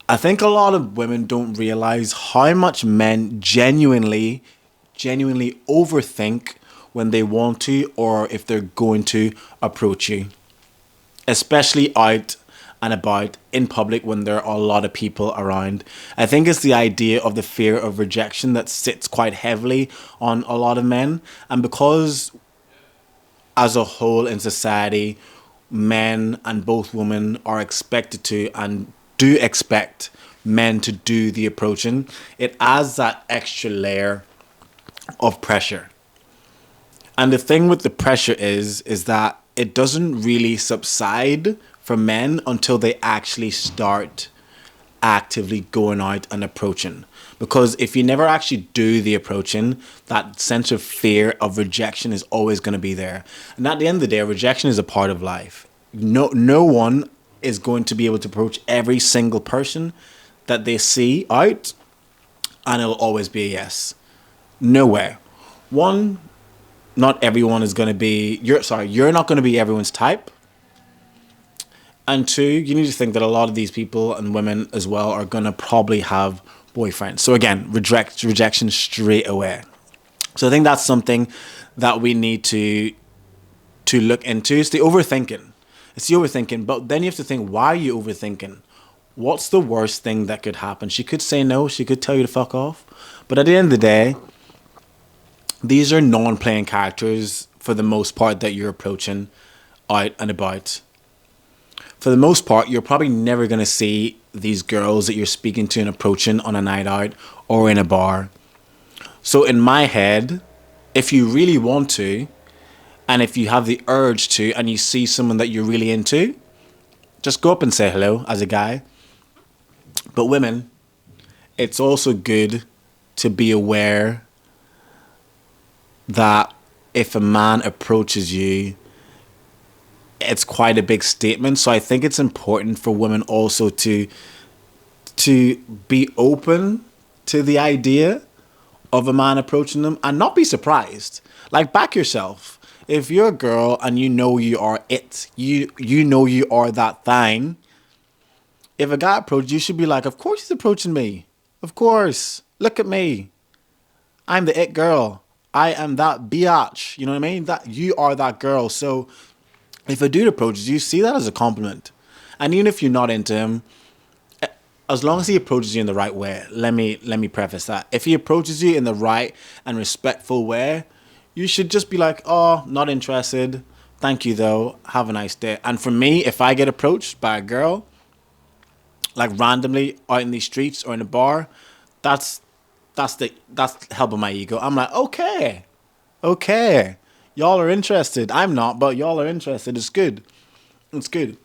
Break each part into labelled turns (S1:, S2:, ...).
S1: I think a lot of women don't realize how much men genuinely overthink when they want to or if they're going to approach you, especially out and about in public when there are a lot of people around. I think it's the idea of the fear of rejection that sits quite heavily on a lot of men. And because, as a whole in society, men and both women are expected to and do expect men to do the approaching, it adds that extra layer of pressure. And the thing with the pressure is that it doesn't really subside for men until they actually start actively going out and approaching. Because if you never actually do the approaching, that sense of fear of rejection is always going to be there. And at the end of the day, rejection is a part of life. No one is going to be able to approach every single person that they see out, and it'll always be a yes. No way. One, not everyone is going to be you're not going to be everyone's type. And two, you need to think that a lot of these people and women as well are going to probably have boyfriends. So again, rejection straight away. So I think that's something that we need to look into. It's the overthinking. It's the overthinking. But then you have to think, why are you overthinking? What's the worst thing that could happen? She could say no. She could tell you to fuck off. But at the end of the day, these are non-playing characters for the most part that you're approaching out and about. For the most part, you're probably never going to see these girls that you're speaking to and approaching on a night out or in a bar. So in my head, if you really want to, and if you have the urge to, and you see someone that you're really into, just go up and say hello as a guy. But women, it's also good to be aware that if a man approaches you, it's quite a big statement. So I think it's important for women also to be open to the idea of a man approaching them and not be surprised. Like, back yourself. If you're a girl and you know you are it, you know you are that thing. If a guy approaches you, should be like, of course he's approaching me. Of course. Look at me. I'm the it girl. I am that biatch. You know what I mean? That you are that girl. So if a dude approaches you, see that as a compliment. And even if you're not into him, as long as he approaches you in the right way, let me preface that. If he approaches you in the right and respectful way, you should just be like, oh, not interested. Thank you though. Have a nice day. And for me, if I get approached by a girl, like randomly out in the streets or in a bar, that's helping my ego. I'm like, okay, y'all are interested. I'm not, but y'all are interested. It's good. It's good.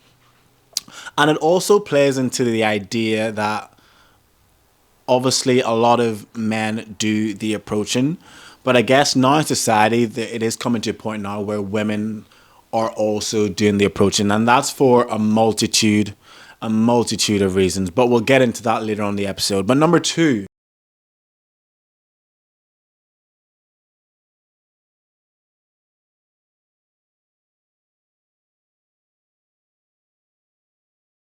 S1: And it also plays into the idea that obviously a lot of men do the approaching, but I guess now in society it is coming to a point now where women are also doing the approaching, and that's for a multitude of reasons. But we'll get into that later on in the episode. But number two,